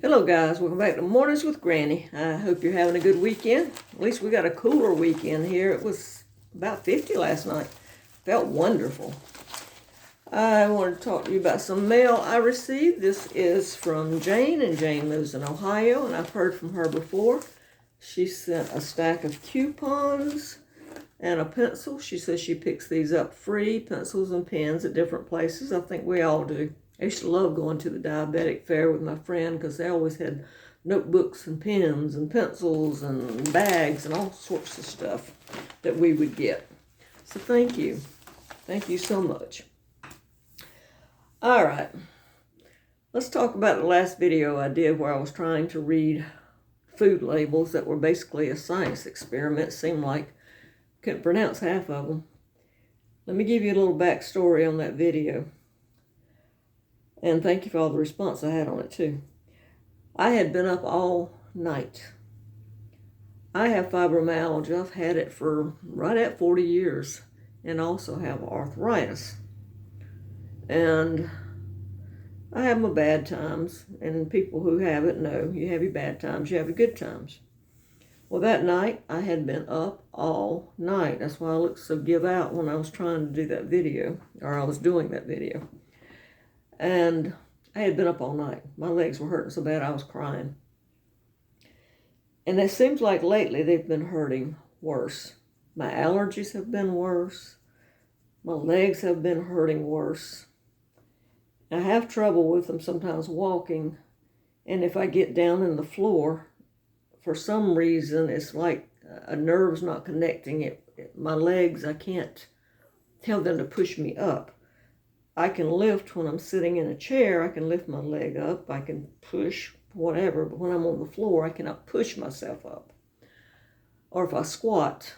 Hello guys, welcome back to Mornings with Granny. I hope you're having a good weekend. At least we got a cooler weekend here. It was about 50 last night. Felt wonderful. I want to talk to you about some mail I received. This is from Jane, and Jane lives in Ohio, and I've heard from her before. She sent a stack of coupons and a pencil. She says she picks these up free, pencils and pens at different places. I think we all do. I used to love going to the diabetic fair with my friend because they always had notebooks and pens and pencils and bags and all sorts of stuff that we would get. So thank you. Thank you so much. All right. Let's talk about the last video I did where I was trying to read food labels that were basically a science experiment. It seemed like I couldn't pronounce half of them. Let me give you a little backstory on that video. And thank you for all the response I had on it too. I had been up all night. I have fibromyalgia. I've had it for right at 40 years and also have arthritis. And I have my bad times, and people who have it know you have your bad times, you have your good times. Well, that night I had been up all night. That's why I looked so give out when I was trying to do that video, or I was doing that video. And I had been up all night. My legs were hurting so bad I was crying. And it seems like lately they've been hurting worse. My allergies have been worse. My legs have been hurting worse. I have trouble with them sometimes walking. And if I get down in the floor, for some reason, it's like a nerve's not connecting. My legs, I can't tell them to push me up. I can lift when I'm sitting in a chair. I can lift my leg up. I can push whatever. But when I'm on the floor, I cannot push myself up. Or if I squat,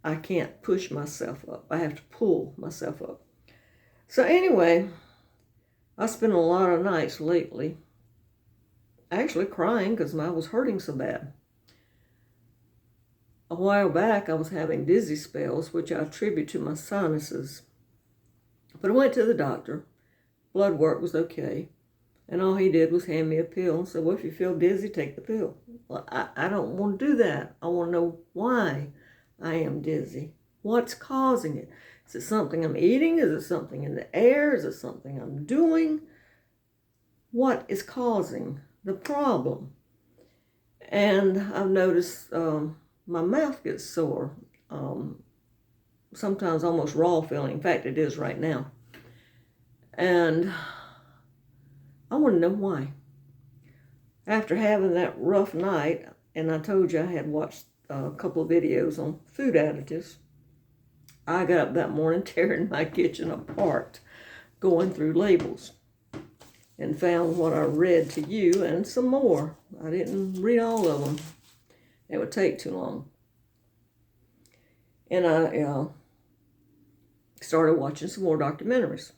I can't push myself up. I have to pull myself up. So anyway, I spent a lot of nights lately actually crying because I was hurting so bad. A while back, I was having dizzy spells, which I attribute to my sinuses. But I went to the doctor. Blood work was okay. And all he did was hand me a pill and said, well, if you feel dizzy, take the pill. Well, I don't want to do that. I want to know why I am dizzy. What's causing it? Is it something I'm eating? Is it something in the air? Is it something I'm doing? What is causing the problem? And I've noticed my mouth gets sore. Sometimes almost raw feeling. In fact, it is right now. And I want to know why. After having that rough night, and I told you I had watched a couple of videos on food additives, I got up that morning tearing my kitchen apart, going through labels, and found what I read to you and some more. I didn't read all of them. It would take too long. And I started watching some more documentaries.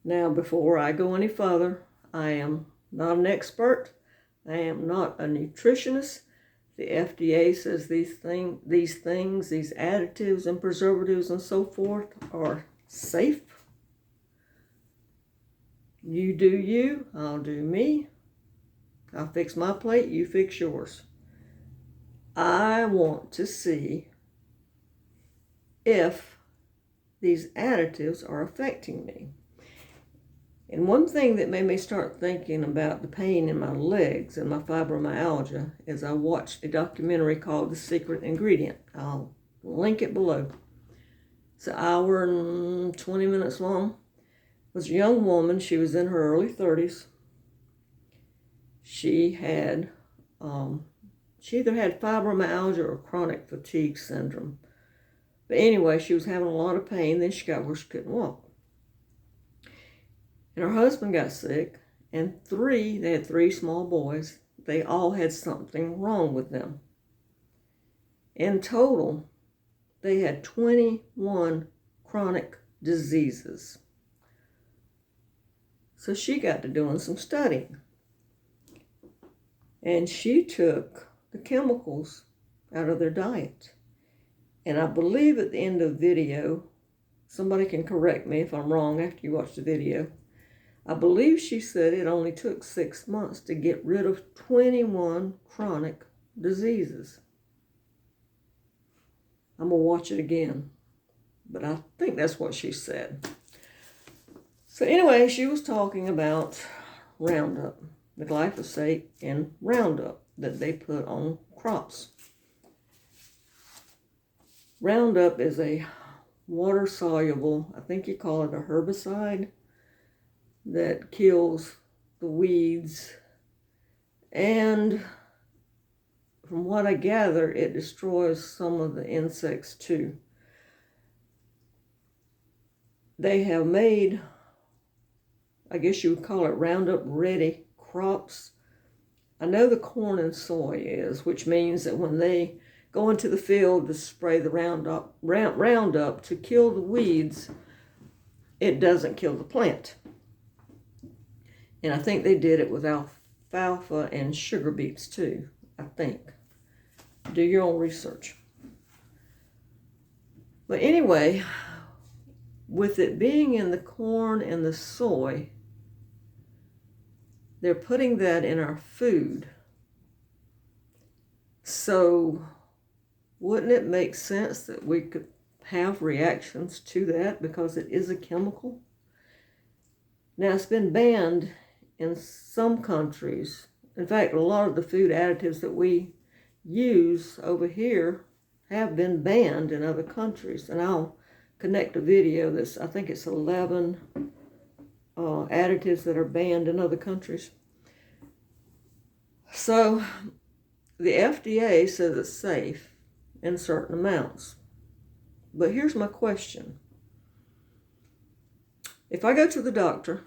Now, before I go any further, I am not an expert. I am not a nutritionist. The FDA says these additives and preservatives and so forth are safe. You do you, I'll do me. I'll fix my plate, you fix yours. I want to see if these additives are affecting me. And one thing that made me start thinking about the pain in my legs and my fibromyalgia is I watched a documentary called The Secret Ingredient. I'll link it below. It's an hour and 20 minutes long. It was a young woman. She was in her early 30s. She either had fibromyalgia or chronic fatigue syndrome. But anyway, she was having a lot of pain. Then she got where she couldn't walk. And her husband got sick, and they had three small boys. They all had something wrong with them. In total, they had 21 chronic diseases. So she got to doing some studying. And she took the chemicals out of their diet. And I believe at the end of the video, somebody can correct me if I'm wrong after you watch the video, I believe she said it only took 6 months to get rid of 21 chronic diseases. I'm going to watch it again, but I think that's what she said. So anyway, she was talking about Roundup, the glyphosate in Roundup that they put on crops. Roundup is a water-soluble, I think you call it a herbicide, that kills the weeds, and from what I gather, it destroys some of the insects too. They have made, I guess you would call it Roundup ready crops. I know the corn and soy is, which means that when they go into the field to spray the Roundup to kill the weeds, it doesn't kill the plant. And I think they did it with alfalfa and sugar beets too, I think. Do your own research. But anyway, with it being in the corn and the soy, they're putting that in our food. So wouldn't it make sense that we could have reactions to that because it is a chemical? Now, it's been banned in some countries. In fact, a lot of the food additives that we use over here have been banned in other countries. And I'll connect a video that's, I think it's 11 additives that are banned in other countries. So the FDA says it's safe in certain amounts. But here's my question. If I go to the doctor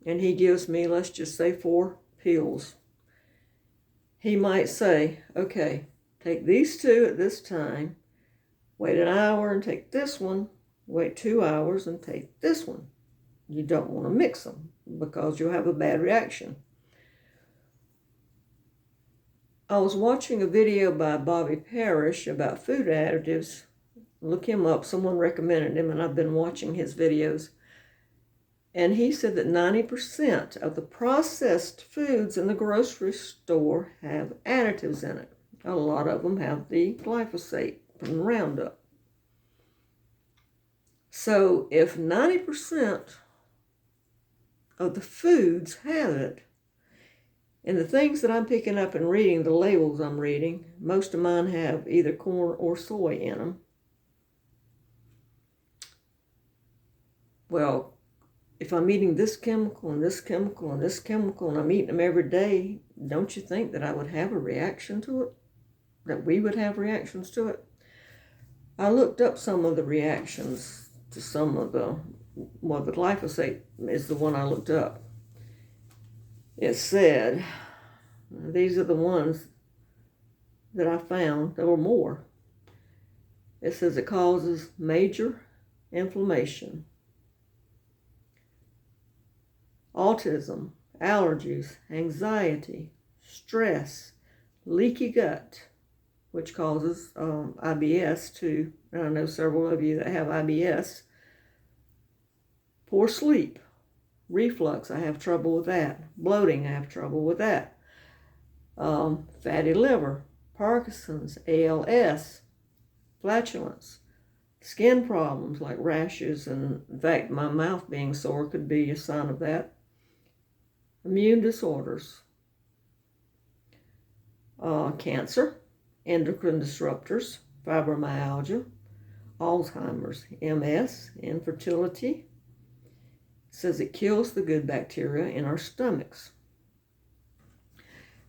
and he gives me, let's just say 4 pills, he might say, okay, take these 2 at this time, wait an hour and take this one, wait 2 hours and take this one. You don't want to mix them because you'll have a bad reaction. I was watching a video by Bobby Parrish about food additives. Look him up. Someone recommended him, and I've been watching his videos. And he said that 90% of the processed foods in the grocery store have additives in it. A lot of them have the glyphosate from Roundup. So if 90% of the foods have it, and the things that I'm picking up and reading, the labels I'm reading, most of mine have either corn or soy in them. Well, if I'm eating this chemical and this chemical and this chemical and I'm eating them every day, don't you think that I would have a reaction to it? That we would have reactions to it? I looked up some of the reactions to some of the, well, the glyphosate is the one I looked up. It said, these are the ones that I found. There were more. It says it causes major inflammation, autism, allergies, anxiety, stress, leaky gut, which causes IBS too. And I know several of you that have IBS. Poor sleep, reflux, I have trouble with that. Bloating, I have trouble with that. Fatty liver, Parkinson's, ALS, flatulence, skin problems like rashes, and in fact, my mouth being sore could be a sign of that. Immune disorders, cancer, endocrine disruptors, fibromyalgia, Alzheimer's, MS, infertility. It says it kills the good bacteria in our stomachs.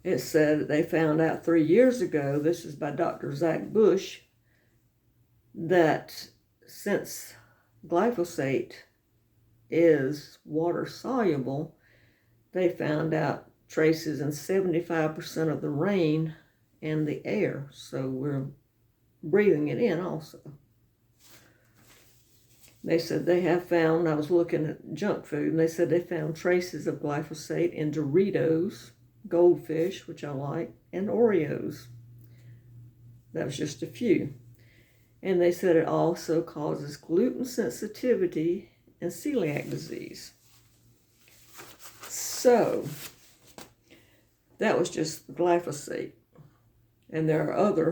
It said that they found out 3 years ago, this is by Dr. Zach Bush, that since glyphosate is water soluble, they found out traces in 75% of the rain and the air. So we're breathing it in also. They said they have found, I was looking at junk food, and they said they found traces of glyphosate in Doritos, Goldfish, which I like, and Oreos. That was just a few. And they said it also causes gluten sensitivity and celiac disease. So, that was just glyphosate. And there are other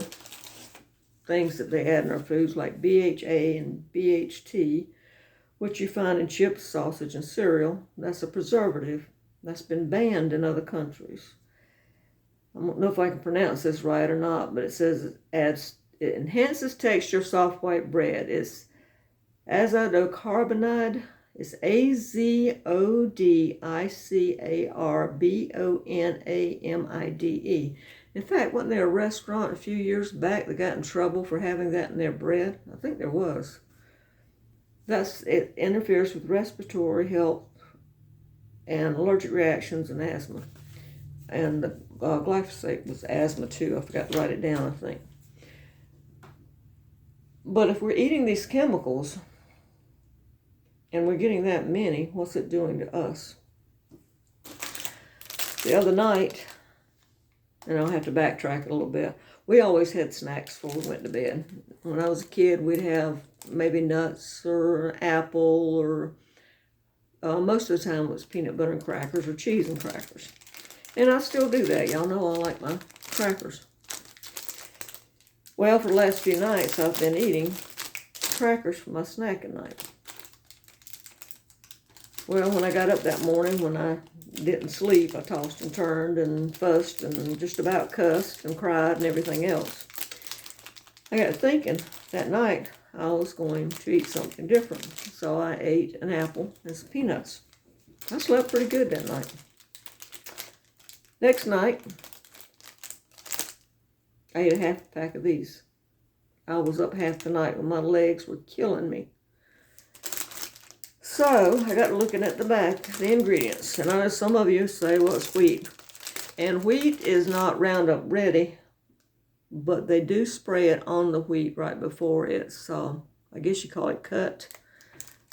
things that they add in our foods like BHA and BHT, which you find in chips, sausage, and cereal. That's a preservative. That's been banned in other countries. I don't know if I can pronounce this right or not, but it says it enhances texture of soft white bread. It's azodicarbonide. It's azodicarbonamide. In fact, wasn't there a restaurant a few years back that got in trouble for having that in their bread? I think there was. It interferes with respiratory health and allergic reactions and asthma. And the glyphosate was asthma too. I forgot to write it down, I think. But if we're eating these chemicals and we're getting that many, what's it doing to us? The other night, and I'll have to backtrack a little bit, we always had snacks before we went to bed. When I was a kid, we'd have maybe nuts or an apple, or most of the time it was peanut butter and crackers or cheese and crackers. And I still do that. Y'all know I like my crackers. Well, for the last few nights, I've been eating crackers for my snack at night. Well, when I got up that morning, when I didn't sleep, I tossed and turned and fussed and just about cussed and cried and everything else. I got thinking that night I was going to eat something different. So I ate an apple and some peanuts. I slept pretty good that night. Next night, I ate a half pack of these. I was up half the night when my legs were killing me. So I got looking at the back, the ingredients, and I know some of you say, well, it's wheat. And wheat is not Roundup ready, but they do spray it on the wheat right before it's, I guess you call it cut,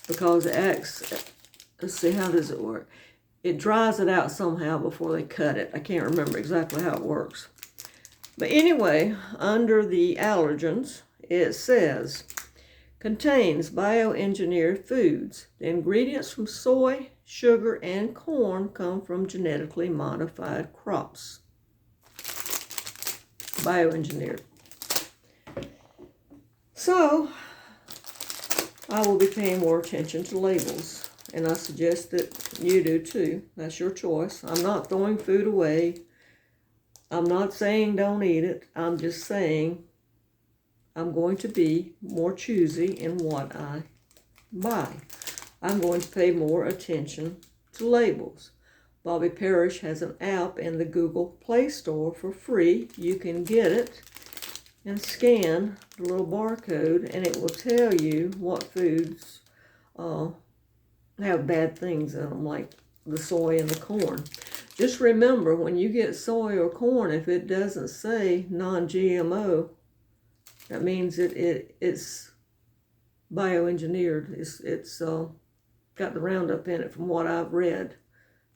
because it acts, let's see, how does it work? It dries it out somehow before they cut it. I can't remember exactly how it works. But anyway, under the allergens, it says, contains bioengineered foods. The ingredients from soy, sugar, and corn come from genetically modified crops. Bioengineered. So, I will be paying more attention to labels, and I suggest that you do too. That's your choice. I'm not throwing food away. I'm not saying don't eat it. I'm just saying I'm going to be more choosy in what I buy. I'm going to pay more attention to labels. Bobby Parrish has an app in the Google Play Store for free. You can get it and scan the little barcode, and it will tell you what foods have bad things in them, like the soy and the corn. Just remember, when you get soy or corn, if it doesn't say non-GMO, that means it's bioengineered. It's got the Roundup in it from what I've read.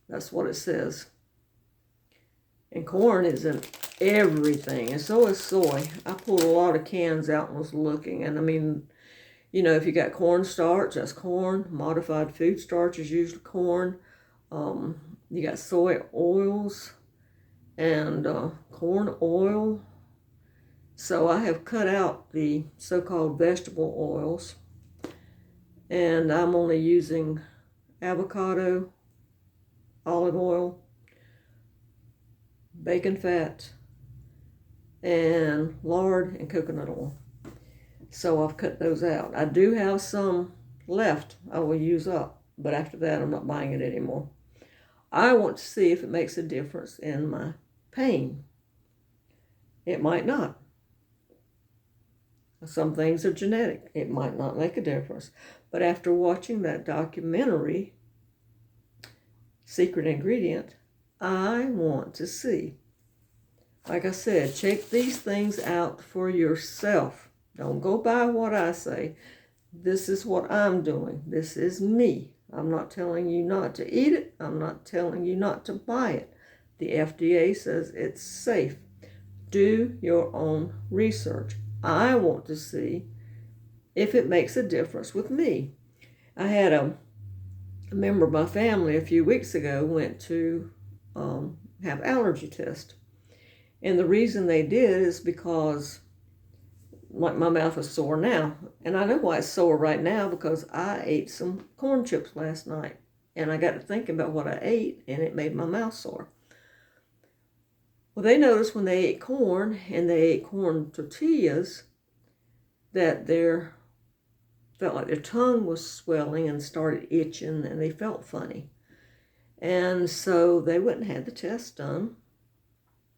That's what it says. And corn is in everything, and so is soy. I pulled a lot of cans out and was looking, and I mean, you know, if you got cornstarch, that's corn. Modified food starch is usually corn. You got soy oils and corn oil. So I have cut out the so-called vegetable oils, and I'm only using avocado, olive oil, bacon fat, and lard and coconut oil. So I've cut those out. I do have some left I will use up, but after that I'm not buying it anymore. I want to see if it makes a difference in my pain. It might not. Some things are genetic. It might not make a difference. But after watching that documentary, Secret Ingredient, I want to see. Like I said, check these things out for yourself. Don't go by what I say. This is what I'm doing. This is me. I'm not telling you not to eat it. I'm not telling you not to buy it. The FDA says it's safe. Do your own research. I want to see if it makes a difference with me. I had a member of my family a few weeks ago went to have allergy test. And the reason they did is because, like, my mouth is sore now. And I know why it's sore right now, because I ate some corn chips last night. And I got to thinking about what I ate, and it made my mouth sore. Well, they noticed when they ate corn, and they ate corn tortillas, that felt like their tongue was swelling and started itching, and they felt funny. And so they went and had the test done,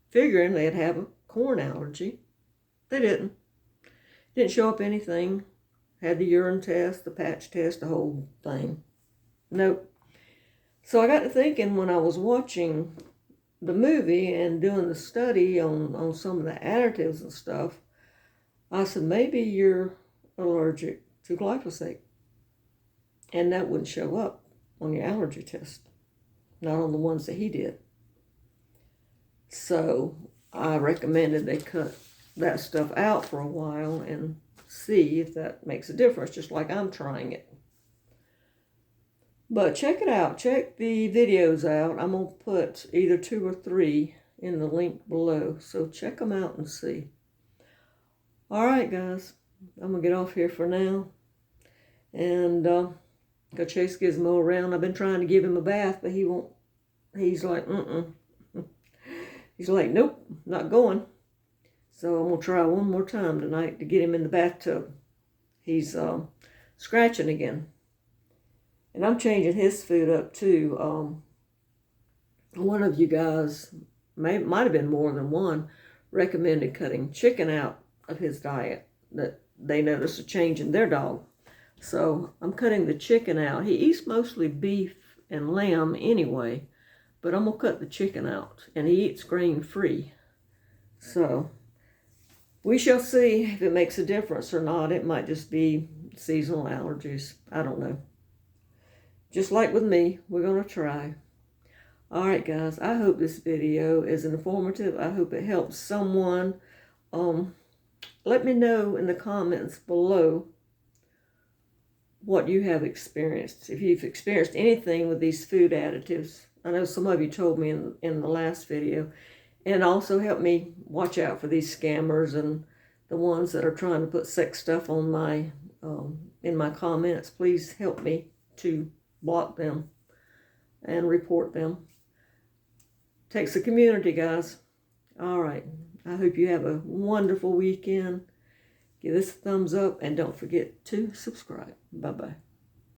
figuring they'd have a corn allergy. They didn't. Didn't show up anything. Had the urine test, the patch test, the whole thing. Nope. So I got to thinking when I was watching the movie and doing the study on some of the additives and stuff, I said, maybe you're allergic to glyphosate. And that wouldn't show up on your allergy test, not on the ones that he did. So I recommended they cut that stuff out for a while and see if that makes a difference, just like I'm trying it. But check it out. Check the videos out. I'm going to put either 2 or 3 in the link below. So check them out and see. All right, guys. I'm going to get off here for now. And go chase Gizmo around. I've been trying to give him a bath, but he won't. He's like, He's like, nope, not going. So I'm going to try one more time tonight to get him in the bathtub. He's scratching again. And I'm changing his food up too. One of you guys, might have been more than one, recommended cutting chicken out of his diet. That they noticed a change in their dog. So I'm cutting the chicken out. He eats mostly beef and lamb anyway, but I'm going to cut the chicken out. And he eats grain-free. So we shall see if it makes a difference or not. It might just be seasonal allergies. I don't know. Just like with me, we're going to try. All right, guys. I hope this video is informative. I hope it helps someone. Let me know in the comments below what you have experienced. If you've experienced anything with these food additives. I know some of you told me in the last video. And also help me watch out for these scammers and the ones that are trying to put sex stuff on my in my comments. Please help me to block them and report them. Takes a community, guys. All right. I hope you have a wonderful weekend. Give this a thumbs up and don't forget to subscribe. Bye-bye.